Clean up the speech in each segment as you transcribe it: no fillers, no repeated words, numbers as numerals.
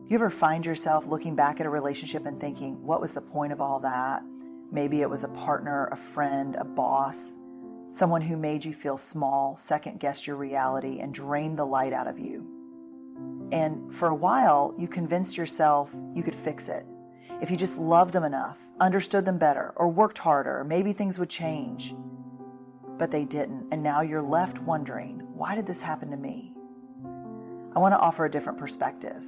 You ever find yourself looking back at a relationship and thinking, what was the point of all that? Maybe it was a partner, a friend, a boss, someone who made you feel small, second-guessed your reality, and drained the light out of you. And for a while, you convinced yourself you could fix it. If you just loved them enough, understood them better, or worked harder, maybe things would change. But they didn't, and now you're left wondering, why did this happen to me? I want to offer a different perspective.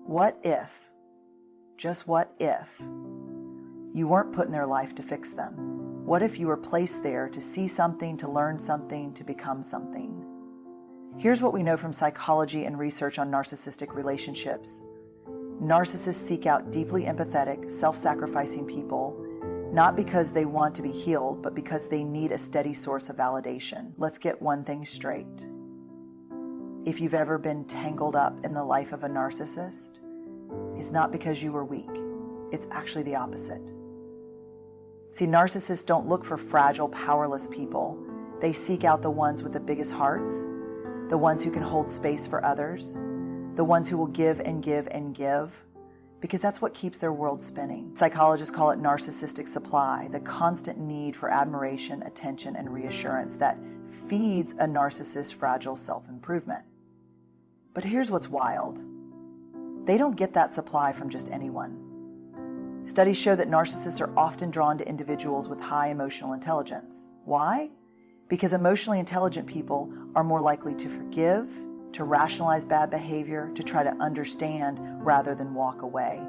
What if, just what if, you weren't put in their life to fix them? What if you were placed there to see something, to learn something, to become something? Here's what we know from psychology and research on narcissistic relationships. Narcissists seek out deeply empathetic, self-sacrificing people, not because they want to be healed, but because they need a steady source of validation. Let's get one thing straight. If you've ever been tangled up in the life of a narcissist, it's not because you were weak. It's actually the opposite. See, narcissists don't look for fragile, powerless people. They seek out the ones with the biggest hearts, the ones who can hold space for others, the ones who will give and give and give, because that's what keeps their world spinning. Psychologists call it narcissistic supply, the constant need for admiration, attention, and reassurance that feeds a narcissist's fragile self-improvement. But here's what's wild. They don't get that supply from just anyone. Studies show that narcissists are often drawn to individuals with high emotional intelligence. Why? Because emotionally intelligent people are more likely to forgive, to rationalize bad behavior, to try to understand rather than walk away.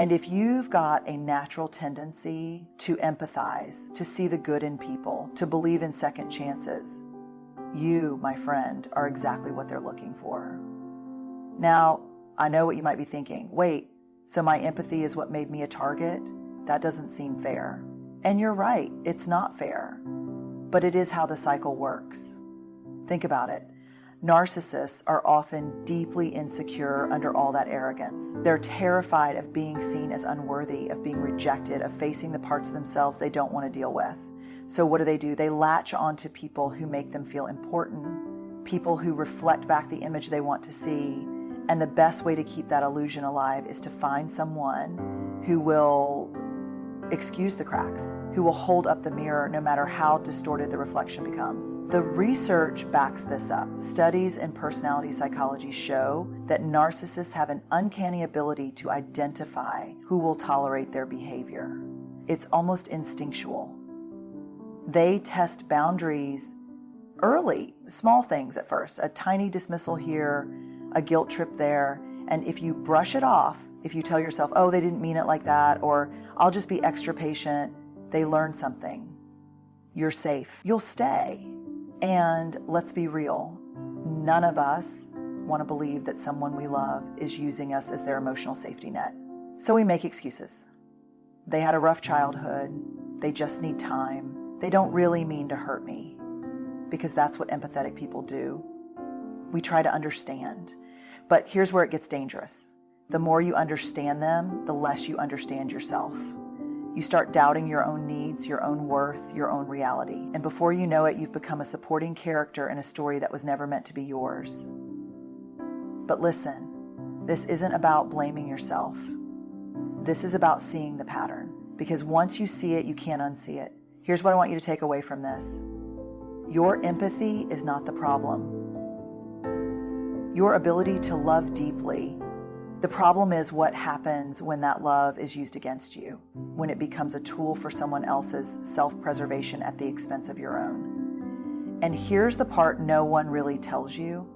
And if you've got a natural tendency to empathize, to see the good in people, to believe in second chances, you, my friend, are exactly what they're looking for. Now, I know what you might be thinking. Wait, so my empathy is what made me a target? That doesn't seem fair. And you're right, it's not fair. But it is how the cycle works. Think about it. Narcissists are often deeply insecure under all that arrogance. They're terrified of being seen as unworthy, of being rejected, of facing the parts of themselves they don't want to deal with. So what do? They latch onto people who make them feel important, people who reflect back the image they want to see. And the best way to keep that illusion alive is to find someone who will excuse the cracks, who will hold up the mirror no matter how distorted the reflection becomes. The research backs this up. Studies in personality psychology show that narcissists have an uncanny ability to identify who will tolerate their behavior. It's almost instinctual. They test boundaries early, small things at first, a tiny dismissal here, a guilt trip there, and if you brush it off, if you tell yourself, oh, they didn't mean it like that, or I'll just be extra patient, they learn something. You're safe. You'll stay. And let's be real. None of us want to believe that someone we love is using us as their emotional safety net. So we make excuses. They had a rough childhood. They just need time. They don't really mean to hurt me, because that's what empathetic people do. We try to understand. But here's where it gets dangerous. The more you understand them, the less you understand yourself. You start doubting your own needs, your own worth, your own reality. And before you know it, you've become a supporting character in a story that was never meant to be yours. But listen, this isn't about blaming yourself. This is about seeing the pattern. Because once you see it, you can't unsee it. Here's what I want you to take away from this. Your empathy is not the problem. Your ability to love deeply. The problem is what happens when that love is used against you, when it becomes a tool for someone else's self-preservation at the expense of your own. And here's the part no one really tells you.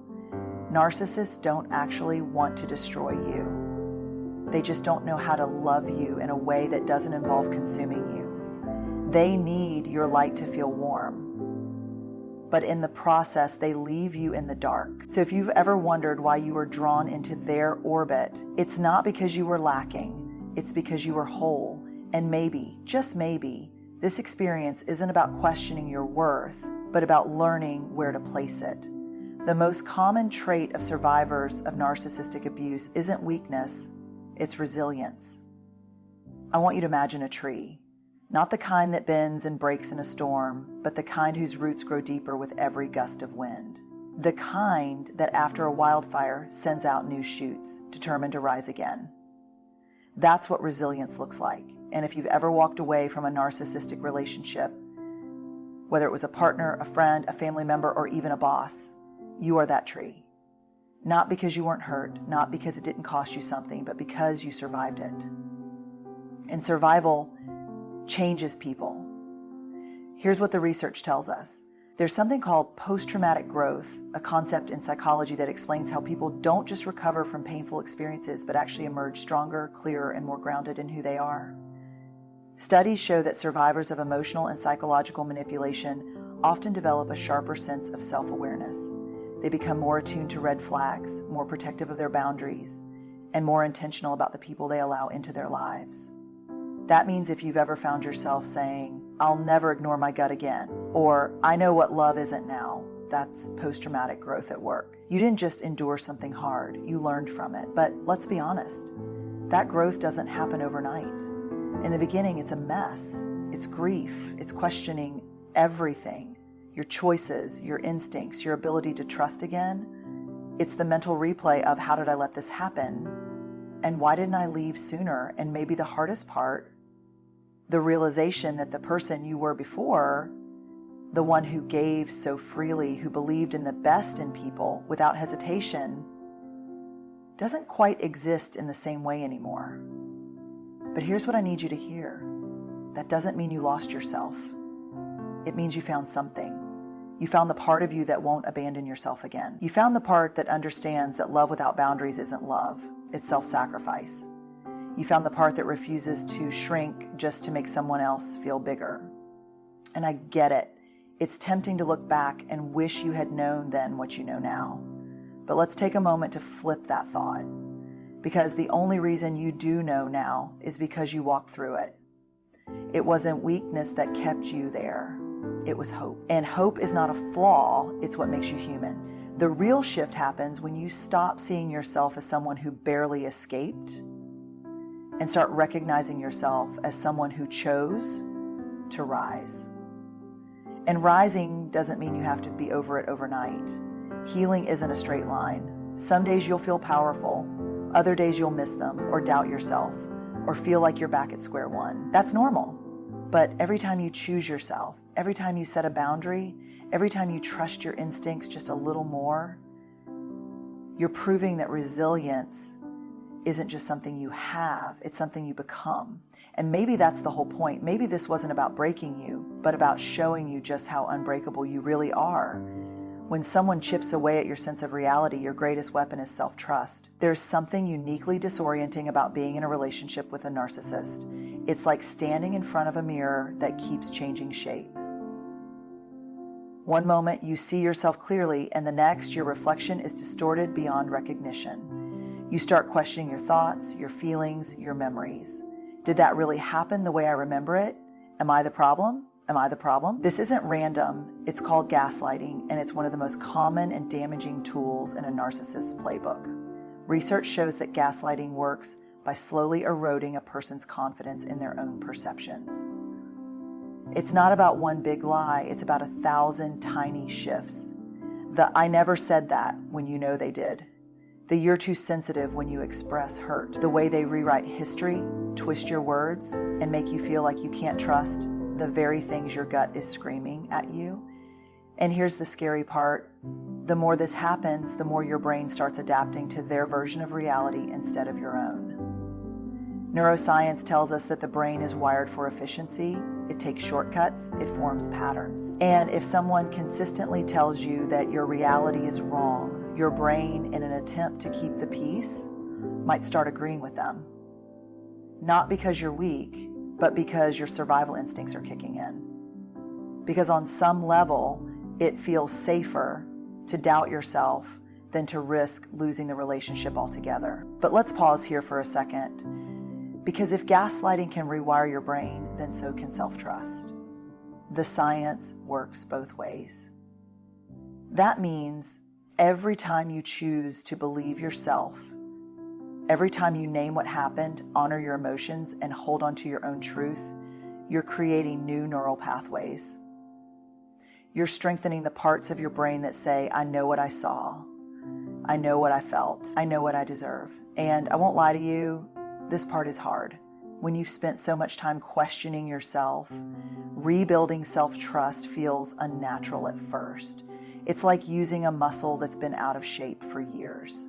Narcissists don't actually want to destroy you. They just don't know how to love you in a way that doesn't involve consuming you. They need your light to feel warm. But in the process, they leave you in the dark. So if you've ever wondered why you were drawn into their orbit, it's not because you were lacking, it's because you were whole. And maybe, just maybe, this experience isn't about questioning your worth, but about learning where to place it. The most common trait of survivors of narcissistic abuse isn't weakness, it's resilience. I want you to imagine a tree. Not the kind that bends and breaks in a storm, but the kind whose roots grow deeper with every gust of wind. The kind that after a wildfire sends out new shoots, determined to rise again. That's what resilience looks like. And if you've ever walked away from a narcissistic relationship, whether it was a partner, a friend, a family member, or even a boss, you are that tree. Not because you weren't hurt, not because it didn't cost you something, but because you survived it. And survival changes people. Here's what the research tells us. There's something called post-traumatic growth, a concept in psychology that explains how people don't just recover from painful experiences, but actually emerge stronger, clearer, and more grounded in who they are. Studies show that survivors of emotional and psychological manipulation often develop a sharper sense of self-awareness. They become more attuned to red flags, more protective of their boundaries, and more intentional about the people they allow into their lives. That means if you've ever found yourself saying, "I'll never ignore my gut again," or "I know what love isn't now," that's post-traumatic growth at work. You didn't just endure something hard, you learned from it. But let's be honest, that growth doesn't happen overnight. In the beginning, it's a mess. It's grief. It's questioning everything. Your choices, your instincts, your ability to trust again. It's the mental replay of, how did I let this happen? And why didn't I leave sooner? And maybe the hardest part, the realization that the person you were before, the one who gave so freely, who believed in the best in people without hesitation, doesn't quite exist in the same way anymore. But here's what I need you to hear. That doesn't mean you lost yourself. It means you found something. You found the part of you that won't abandon yourself again. You found the part that understands that love without boundaries isn't love, it's self-sacrifice. You found the part that refuses to shrink just to make someone else feel bigger. And I get it. It's tempting to look back and wish you had known then what you know now. But let's take a moment to flip that thought. Because the only reason you do know now is because you walked through it. It wasn't weakness that kept you there. It was hope. And hope is not a flaw, it's what makes you human. The real shift happens when you stop seeing yourself as someone who barely escaped and start recognizing yourself as someone who chose to rise. And rising doesn't mean you have to be over it overnight. Healing isn't a straight line. Some days you'll feel powerful, other days you'll miss them or doubt yourself or feel like you're back at square one. That's normal. But every time you choose yourself, every time you set a boundary, every time you trust your instincts just a little more, you're proving that resilience isn't just something you have, it's something you become. And maybe that's the whole point. Maybe this wasn't about breaking you, but about showing you just how unbreakable you really are. When someone chips away at your sense of reality, your greatest weapon is self-trust. There's something uniquely disorienting about being in a relationship with a narcissist. It's like standing in front of a mirror that keeps changing shape. One moment you see yourself clearly, and the next your reflection is distorted beyond recognition. You start questioning your thoughts, your feelings, your memories. Did that really happen the way I remember it? Am I the problem? Am I the problem? This isn't random. It's called gaslighting, and it's one of the most common and damaging tools in a narcissist's playbook. Research shows that gaslighting works by slowly eroding a person's confidence in their own perceptions. It's not about one big lie, it's about 1,000 tiny shifts. The "I never said that" when you know they did. The "you're too sensitive" when you express hurt. The way they rewrite history, twist your words, and make you feel like you can't trust the very things your gut is screaming at you. And here's the scary part. The more this happens, the more your brain starts adapting to their version of reality instead of your own. Neuroscience tells us that the brain is wired for efficiency. It takes shortcuts, it forms patterns. And if someone consistently tells you that your reality is wrong, your brain, in an attempt to keep the peace, might start agreeing with them. Not because you're weak, but because your survival instincts are kicking in. Because on some level, it feels safer to doubt yourself than to risk losing the relationship altogether. But let's pause here for a second. Because if gaslighting can rewire your brain, then so can self-trust. The science works both ways. That means every time you choose to believe yourself, every time you name what happened, honor your emotions, and hold on to your own truth, you're creating new neural pathways. You're strengthening the parts of your brain that say, I know what I saw. I know what I felt. I know what I deserve. And I won't lie to you, this part is hard. When you've spent so much time questioning yourself, rebuilding self-trust feels unnatural at first. It's like using a muscle that's been out of shape for years.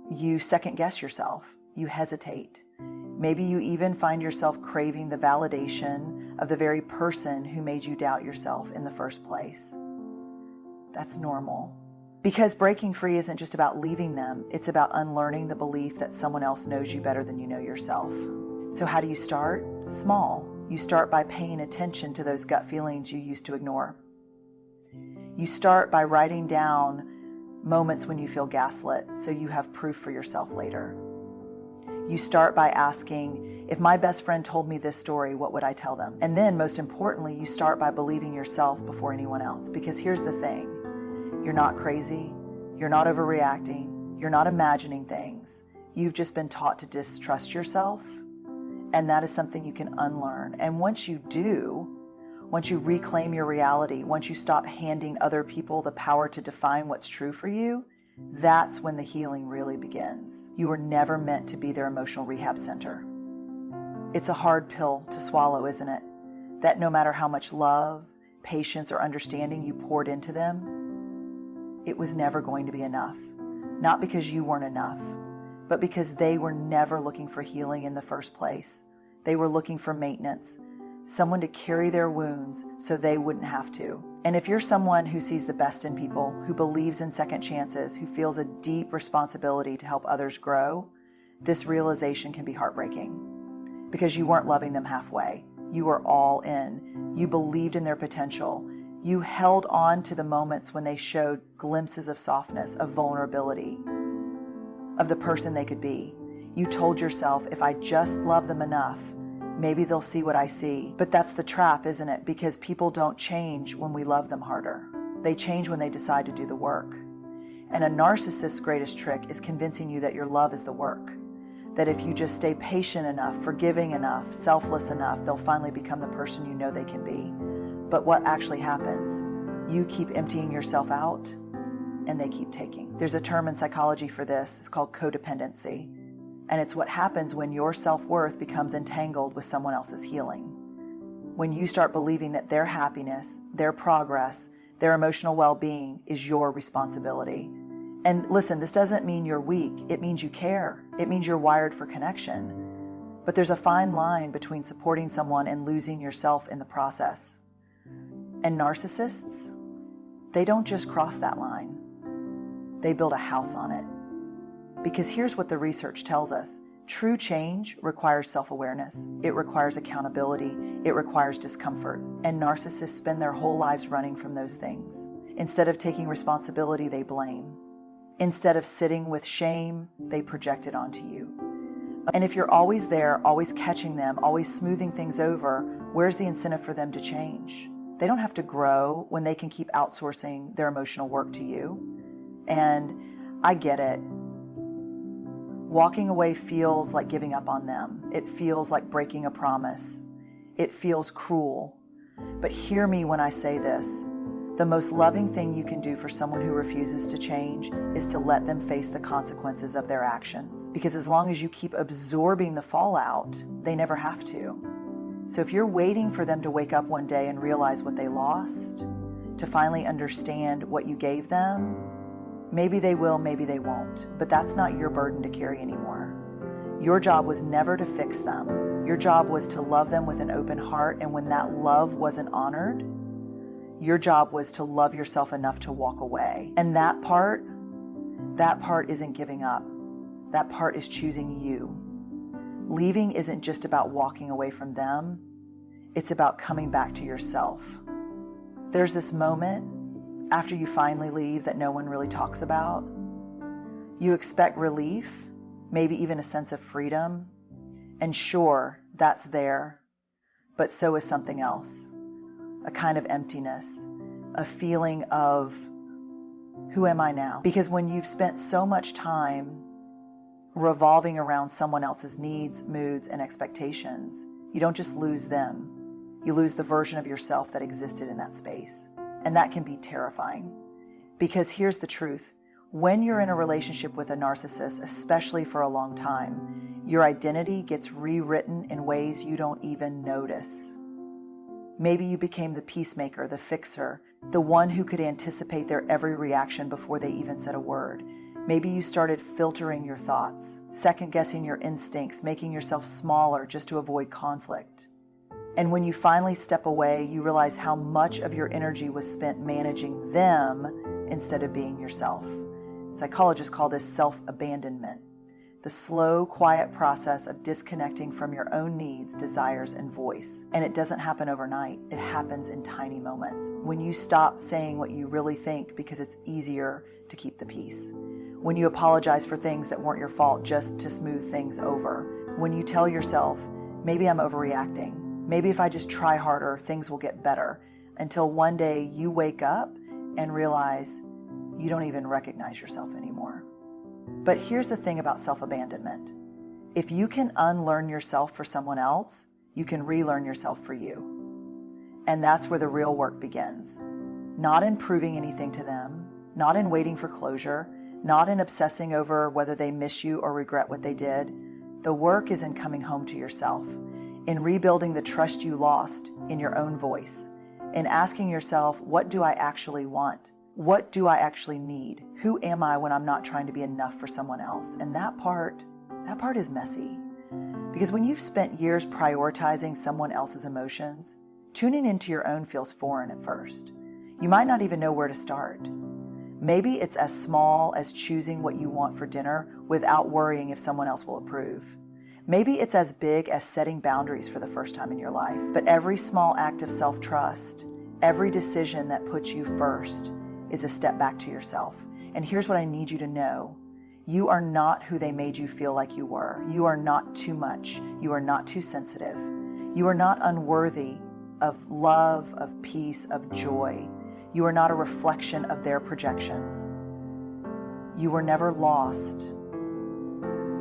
You second guess yourself. You hesitate. Maybe you even find yourself craving the validation of the very person who made you doubt yourself in the first place. That's normal. Because breaking free isn't just about leaving them, it's about unlearning the belief that someone else knows you better than you know yourself. So how do you start? Small. You start by paying attention to those gut feelings you used to ignore. You start by writing down moments when you feel gaslit so you have proof for yourself later. You start by asking, if my best friend told me this story, what would I tell them? And then, most importantly, you start by believing yourself before anyone else. Because here's the thing. You're not crazy. You're not overreacting. You're not imagining things. You've just been taught to distrust yourself. And that is something you can unlearn. And once you do, once you reclaim your reality, once you stop handing other people the power to define what's true for you, that's when the healing really begins. You were never meant to be their emotional rehab center. It's a hard pill to swallow, isn't it? That no matter how much love, patience, or understanding you poured into them, it was never going to be enough. Not because you weren't enough, but because they were never looking for healing in the first place. They were looking for maintenance, someone to carry their wounds so they wouldn't have to. And if you're someone who sees the best in people, who believes in second chances, who feels a deep responsibility to help others grow, this realization can be heartbreaking because you weren't loving them halfway. You were all in. You believed in their potential. You held on to the moments when they showed glimpses of softness, of vulnerability, of the person they could be. You told yourself, if I just love them enough, maybe they'll see what I see. But that's the trap, isn't it? Because people don't change when we love them harder. They change when they decide to do the work. And a narcissist's greatest trick is convincing you that your love is the work. That if you just stay patient enough, forgiving enough, selfless enough, they'll finally become the person you know they can be. But what actually happens? You keep emptying yourself out, and they keep taking. There's a term in psychology for this. It's called codependency. And it's what happens when your self-worth becomes entangled with someone else's healing. When you start believing that their happiness, their progress, their emotional well-being is your responsibility. And listen, this doesn't mean you're weak. It means you care. It means you're wired for connection. But there's a fine line between supporting someone and losing yourself in the process. And narcissists, they don't just cross that line. They build a house on it. Because here's what the research tells us. True change requires self-awareness. It requires accountability. It requires discomfort. And narcissists spend their whole lives running from those things. Instead of taking responsibility, they blame. Instead of sitting with shame, they project it onto you. And if you're always there, always catching them, always smoothing things over, where's the incentive for them to change? They don't have to grow when they can keep outsourcing their emotional work to you. And I get it. Walking away feels like giving up on them. It feels like breaking a promise. It feels cruel. But hear me when I say this. The most loving thing you can do for someone who refuses to change is to let them face the consequences of their actions. Because as long as you keep absorbing the fallout, they never have to. So if you're waiting for them to wake up one day and realize what they lost, to finally understand what you gave them, maybe they will, maybe they won't. But that's not your burden to carry anymore. Your job was never to fix them. Your job was to love them with an open heart. And when that love wasn't honored, your job was to love yourself enough to walk away. And that part isn't giving up. That part is choosing you. Leaving isn't just about walking away from them. It's about coming back to yourself. There's this moment after you finally leave that no one really talks about. You expect relief, maybe even a sense of freedom. And sure, that's there, but so is something else. A kind of emptiness, a feeling of, who am I now? Because when you've spent so much time revolving around someone else's needs, moods, and expectations, you don't just lose them. You lose the version of yourself that existed in that space. And that can be terrifying. Because here's the truth. When you're in a relationship with a narcissist, especially for a long time, your identity gets rewritten in ways you don't even notice. Maybe you became the peacemaker, the fixer, the one who could anticipate their every reaction before they even said a word. Maybe you started filtering your thoughts, second-guessing your instincts, making yourself smaller just to avoid conflict. And when you finally step away, you realize how much of your energy was spent managing them instead of being yourself. Psychologists call this self-abandonment, the slow, quiet process of disconnecting from your own needs, desires, and voice. And it doesn't happen overnight. It happens in tiny moments. When you stop saying what you really think because it's easier to keep the peace. When you apologize for things that weren't your fault just to smooth things over. When you tell yourself, maybe I'm overreacting. Maybe if I just try harder, things will get better. Until one day you wake up and realize you don't even recognize yourself anymore. But here's the thing about self-abandonment. If you can unlearn yourself for someone else, you can relearn yourself for you. And that's where the real work begins. Not in proving anything to them, not in waiting for closure, not in obsessing over whether they miss you or regret what they did. The work is in coming home to yourself, in rebuilding the trust you lost in your own voice, in asking yourself, what do I actually want? What do I actually need? Who am I when I'm not trying to be enough for someone else? And that part is messy. Because when you've spent years prioritizing someone else's emotions, tuning into your own feels foreign at first. You might not even know where to start. Maybe it's as small as choosing what you want for dinner without worrying if someone else will approve. Maybe it's as big as setting boundaries for the first time in your life. But every small act of self-trust, every decision that puts you first, is a step back to yourself. And here's what I need you to know. You are not who they made you feel like you were. You are not too much. You are not too sensitive. You are not unworthy of love, of peace, of joy. You are not a reflection of their projections. You were never lost.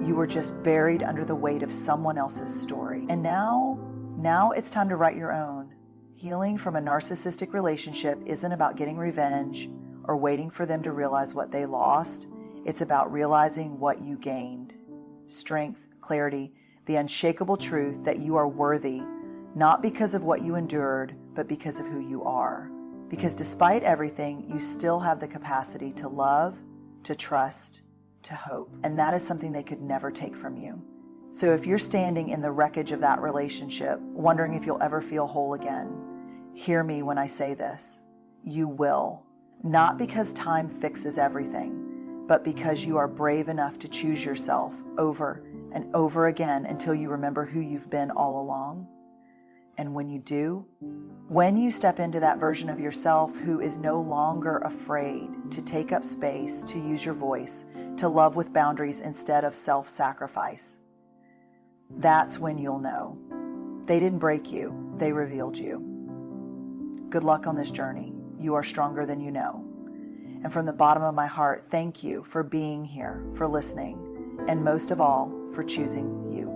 You were just buried under the weight of someone else's story. And now it's time to write your own. Healing from a narcissistic relationship isn't about getting revenge or waiting for them to realize what they lost. It's about realizing what you gained. Strength, clarity, the unshakable truth that you are worthy, not because of what you endured, but because of who you are. Because despite everything, you still have the capacity to love, to trust, to hope. And that is something they could never take from you. So if you're standing in the wreckage of that relationship, wondering if you'll ever feel whole again, hear me when I say this. You will. Not because time fixes everything, but because you are brave enough to choose yourself over and over again until you remember who you've been all along. And when you do, when you step into that version of yourself who is no longer afraid to take up space, to use your voice, to love with boundaries instead of self-sacrifice, that's when you'll know. They didn't break you, they revealed you. Good luck on this journey. You are stronger than you know. And from the bottom of my heart, thank you for being here, for listening, and most of all, for choosing you.